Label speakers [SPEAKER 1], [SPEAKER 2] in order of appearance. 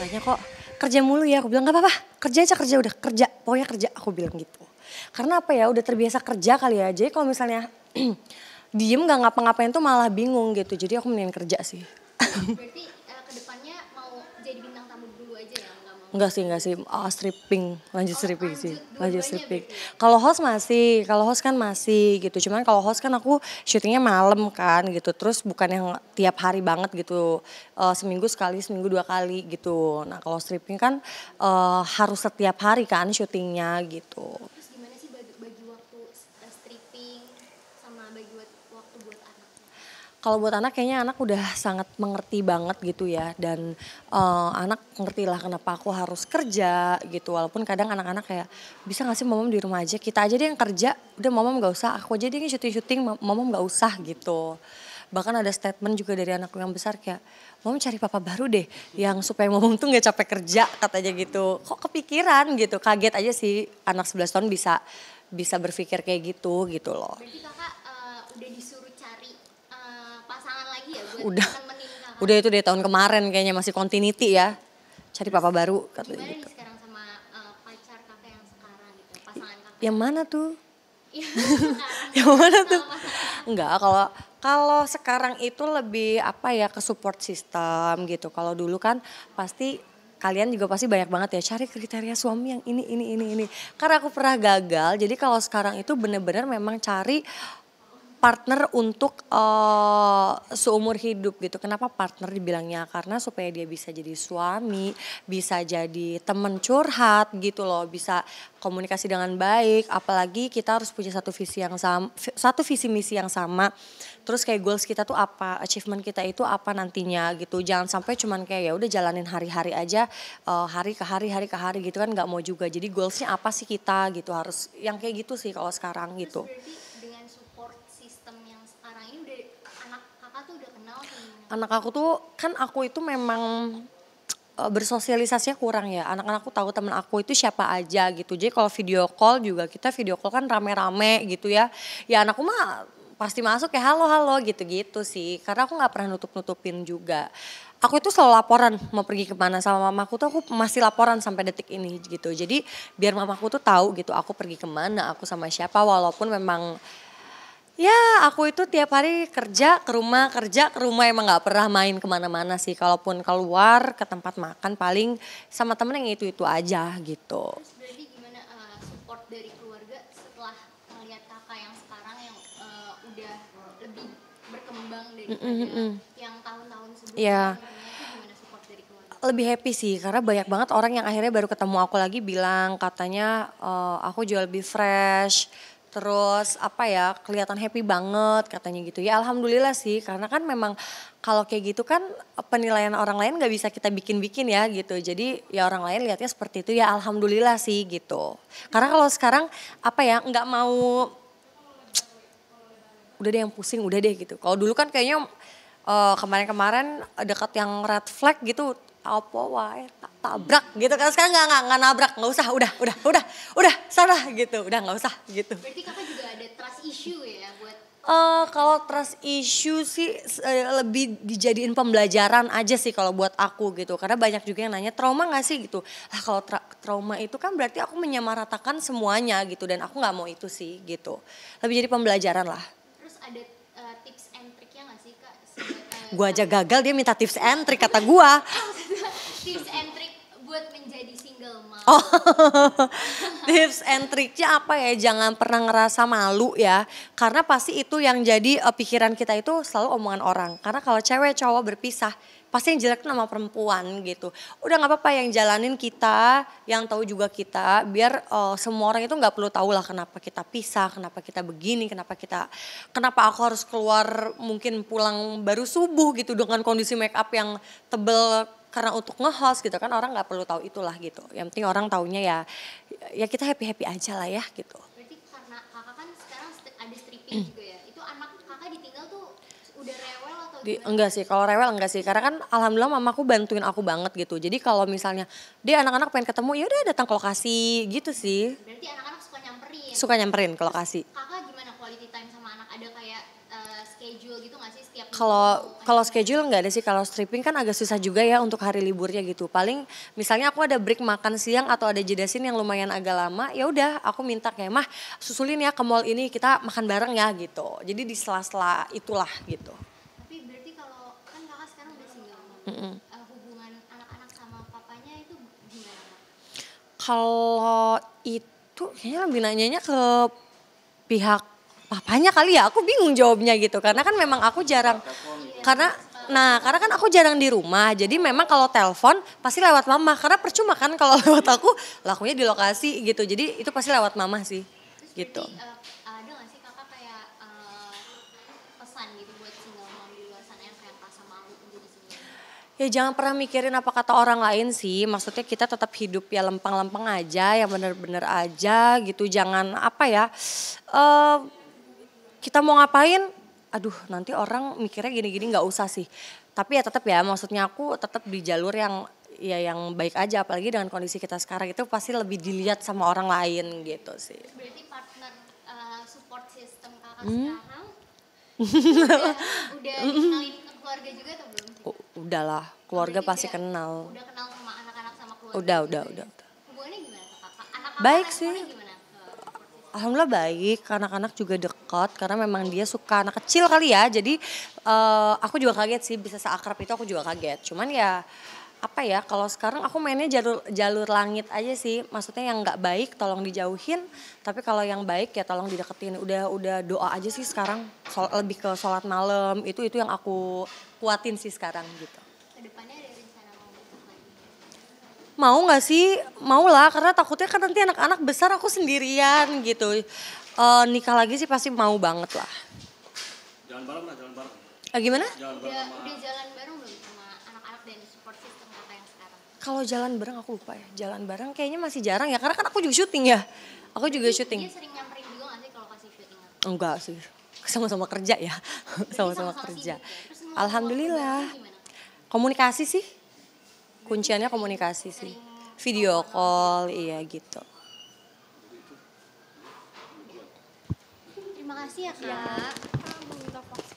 [SPEAKER 1] katanya kok kerja mulu ya. Aku bilang gak apa-apa, kerja aja kerja udah kerja. Pokoknya kerja, aku bilang gitu. Karena apa ya, udah terbiasa kerja kali ya. Jadi kalau misalnya diem gak ngapa-ngapain tuh malah bingung gitu. Jadi aku mendingan kerja sih.
[SPEAKER 2] Berarti kedepannya mau jadi bintang tamu dulu aja ya? Nggak mau?
[SPEAKER 1] Enggak sih, stripping, lanjut stripping sih, lanjut
[SPEAKER 2] dua-duanya
[SPEAKER 1] stripping.
[SPEAKER 2] berarti ya?
[SPEAKER 1] Kalau host masih, kalau host kan masih gitu. Cuman kalau host kan aku syutingnya malam kan gitu. Terus bukan yang tiap hari banget gitu, seminggu sekali, seminggu 2 kali gitu. Nah kalau stripping kan harus setiap hari kan syutingnya gitu.
[SPEAKER 2] Terus gimana sih bagi waktu stripping sama bagi waktu buat anak?
[SPEAKER 1] Kalau buat anak kayaknya anak udah sangat mengerti banget gitu ya. Dan anak ngerti lah kenapa aku harus kerja gitu. Walaupun kadang anak-anak kayak bisa gak sih momom di rumah aja. Kita aja deh yang kerja, udah momom gak usah. Aku aja deh yang syuting-syuting, momom gak usah gitu. Bahkan ada statement juga dari anakku yang besar kayak, momom cari papa baru deh. Yang supaya momom tuh gak capek kerja katanya gitu. Kok kepikiran gitu, kaget aja sih anak 11 tahun bisa berpikir kayak gitu loh.
[SPEAKER 2] Berarti kakak udah disuruh cari pasangan lagi ya buat
[SPEAKER 1] Udah.
[SPEAKER 2] nemenin kakak?
[SPEAKER 1] Udah itu dari tahun kemarin kayaknya masih continuity ya. Cari papa baru katanya
[SPEAKER 2] Gimana
[SPEAKER 1] gitu.
[SPEAKER 2] nih sekarang sama pacar kakak yang sekarang gitu, pasangan kakak?
[SPEAKER 1] Yang mana tuh?
[SPEAKER 2] Iya, sekarang.
[SPEAKER 1] Yang mana tuh?
[SPEAKER 2] Sama pasangan.
[SPEAKER 1] Enggak, kalau sekarang itu lebih apa ya, ke support system gitu. Kalau dulu kan pasti kalian juga pasti banyak banget ya cari kriteria suami yang ini. Karena aku pernah gagal, jadi kalau sekarang itu bener-bener memang cari partner untuk seumur hidup gitu. Kenapa partner dibilangnya? Karena supaya dia bisa jadi suami, bisa jadi temen curhat gitu loh, bisa komunikasi dengan baik. Apalagi kita harus punya satu visi yang sama, satu visi misi yang sama. Terus kayak goals kita tuh apa, achievement kita itu apa nantinya gitu. Jangan sampai cuman kayak ya udah jalanin hari-hari aja, hari ke hari gitu kan nggak mau juga. Jadi goalsnya apa sih kita gitu, harus yang kayak gitu sih kalau sekarang gitu.
[SPEAKER 2] Terus berarti dengan support system yang sekarang ini udah anak kakak tuh udah kenal atau gimana?
[SPEAKER 1] Anak aku tuh kan aku itu memang bersosialisasinya kurang ya. Anak-anakku tahu teman aku itu siapa aja gitu. Jadi kalau video call juga kita video call kan rame-rame gitu ya. Ya anakku mah pasti masuk ya halo gitu-gitu sih. Karena aku nggak pernah nutup-nutupin juga. Aku itu selalu laporan mau pergi kemana sama mamaku tuh aku masih laporan sampai detik ini gitu. Jadi biar mamaku tuh tahu gitu aku pergi kemana, aku sama siapa walaupun memang ya aku itu tiap hari kerja ke rumah emang gak pernah main kemana-mana sih. Kalaupun keluar ke tempat makan paling sama temen yang itu aja gitu.
[SPEAKER 2] Terus berarti gimana support dari keluarga setelah melihat kakak yang sekarang yang udah lebih berkembang daripada yang tahun-tahun sebelumnya?
[SPEAKER 1] Iya.
[SPEAKER 2] Itu gimana support dari keluarga?
[SPEAKER 1] Lebih happy sih karena banyak banget orang yang akhirnya baru ketemu aku lagi bilang katanya aku jual lebih fresh. Terus apa ya kelihatan happy banget katanya gitu. Ya alhamdulillah sih karena kan memang kalau kayak gitu kan penilaian orang lain gak bisa kita bikin-bikin ya gitu. Jadi ya orang lain lihatnya seperti itu ya alhamdulillah sih gitu. Karena kalau sekarang apa ya nggak mau udah deh yang pusing udah deh gitu. Kalau dulu kan kayaknya kemarin-kemarin dekat yang red flag gitu apa wae tabrak gitu kan sekarang nggak nabrak nggak usah udah salah gitu udah nggak usah gitu.
[SPEAKER 2] Berarti kakak juga ada trust issue ya buat
[SPEAKER 1] Kalau trust issue sih lebih dijadiin pembelajaran aja sih kalau buat aku gitu karena banyak juga yang nanya trauma nggak sih gitu lah kalau trauma itu kan berarti aku menyamaratakan semuanya gitu dan aku nggak mau itu sih gitu lebih jadi pembelajaran lah.
[SPEAKER 2] terus ada tips and triknya nggak sih kak?
[SPEAKER 1] Gua aja gagal dia minta tips and trick kata gua.
[SPEAKER 2] Tips and trick buat menjadi single mom.
[SPEAKER 1] Oh, tips and triknya apa ya? Jangan pernah ngerasa malu ya. Karena pasti itu yang jadi pikiran kita itu selalu omongan orang. Karena kalau cewek cowok berpisah, pasti yang jelek tuh nama perempuan gitu. Udah nggak apa-apa yang jalanin kita, yang tahu juga kita. Biar semua orang itu nggak perlu tahu lah kenapa kita pisah, kenapa kita begini, kenapa aku harus keluar mungkin pulang baru subuh gitu dengan kondisi make up yang tebel karena untuk nge-host gitu kan orang nggak perlu tahu itulah gitu. Yang penting orang taunya ya kita happy aja lah ya gitu.
[SPEAKER 2] Berarti karena kakak kan sekarang ada stripping juga ya. Itu anak kakak ditinggal tuh udah rewel atau gimana?
[SPEAKER 1] Enggak sih, kalau rewel enggak sih. Karena kan alhamdulillah mamaku bantuin aku banget gitu. Jadi kalau misalnya dia anak-anak pengen ketemu ya udah datang ke lokasi gitu sih.
[SPEAKER 2] Berarti anak-anak suka nyamperin.
[SPEAKER 1] Suka nyamperin ke lokasi.
[SPEAKER 2] Kakak gimana quality time sama anak? Ada kayak schedule gitu nggak sih setiap minggu?
[SPEAKER 1] kalau schedule nggak ada sih. Kalau stripping kan agak susah juga ya untuk hari liburnya gitu. Paling misalnya aku ada break makan siang atau ada jeda scene yang lumayan agak lama, ya udah aku minta kayak mah susulin ya ke mall ini kita makan bareng ya gitu. Jadi di sela-sela itulah gitu.
[SPEAKER 2] Tapi berarti kalau kan kakak sekarang udah single mom, hubungan anak-anak sama papanya itu gimana Kak?
[SPEAKER 1] Kalau itu kayaknya lebih nanyanya ke pihak papanya kali ya. Aku bingung jawabnya gitu. Karena kan memang aku jarang karena kan aku jarang di rumah. Jadi memang kalau telepon pasti lewat mama. Karena percuma kan kalau lewat aku lakunya di lokasi gitu. Jadi itu pasti lewat mama sih.
[SPEAKER 2] Terus
[SPEAKER 1] Gitu.
[SPEAKER 2] berarti ada nggak sih kakak kayak pesan gitu buat single mom di luar sana yang kayak pas sama aku menjadi single mom?
[SPEAKER 1] Ya jangan pernah mikirin apa kata orang lain sih. Maksudnya kita tetap hidup ya lempeng-lempeng aja, yang bener-bener aja gitu. Jangan apa ya, kita mau ngapain, aduh nanti orang mikirnya gini-gini nggak usah sih. Tapi ya tetap ya maksudnya aku tetap di jalur yang ya yang baik aja. Apalagi dengan kondisi kita sekarang itu pasti lebih dilihat sama orang lain gitu sih.
[SPEAKER 2] Terus berarti partner support system kakak sekarang udah dikenalin ke keluarga juga atau belum sih?
[SPEAKER 1] Udahlah, keluarga
[SPEAKER 2] Berarti
[SPEAKER 1] pasti kenal.
[SPEAKER 2] Udah kenal sama anak-anak sama keluarga
[SPEAKER 1] Udah,
[SPEAKER 2] juga
[SPEAKER 1] udah,
[SPEAKER 2] ya?
[SPEAKER 1] udah.
[SPEAKER 2] Hubungannya gimana tuh kakak? Anak kakak
[SPEAKER 1] Baik
[SPEAKER 2] responnya
[SPEAKER 1] sih.
[SPEAKER 2] gimana ke support system?
[SPEAKER 1] Alhamdulillah baik, anak-anak juga dekat karena memang dia suka anak kecil kali ya. Jadi aku juga kaget sih bisa seakrab itu, aku juga kaget. Cuman ya apa ya, kalau sekarang aku mainnya jalur langit aja sih. Maksudnya yang nggak baik tolong dijauhin, tapi kalau yang baik ya tolong dideketin. Udah doa aja sih sekarang. Lebih ke sholat malam itu yang aku kuatin sih sekarang gitu.
[SPEAKER 2] Kedepannya ada rencana mau nikah lagi?
[SPEAKER 1] Mau nggak sih? Mau lah, karena takutnya kan nanti anak-anak besar aku sendirian gitu. Nikah lagi sih pasti mau banget lah.
[SPEAKER 3] Jalan bareng lah, jalan bareng.
[SPEAKER 1] Gimana?
[SPEAKER 3] Jalan bareng sama
[SPEAKER 2] Udah jalan bareng belum sama anak-anak dan support system kakak yang sekarang?
[SPEAKER 1] Kalau jalan bareng aku lupa ya. Jalan bareng kayaknya masih jarang ya, karena kan aku juga syuting ya. Aku juga syuting.
[SPEAKER 2] Dia sering nyamperin juga gak sih kalau kasih syutingan?
[SPEAKER 1] Enggak sih. Sama-sama kerja ya. Sama-sama
[SPEAKER 2] Sama-sama
[SPEAKER 1] kerja.
[SPEAKER 2] sibuk ya? Terus mau
[SPEAKER 1] Alhamdulillah.
[SPEAKER 2] waktu gimana?
[SPEAKER 1] Komunikasi sih. Kunciannya komunikasi sih. Video call, iya gitu.
[SPEAKER 2] Terima kasih ya kak.
[SPEAKER 4] Minta vaksin.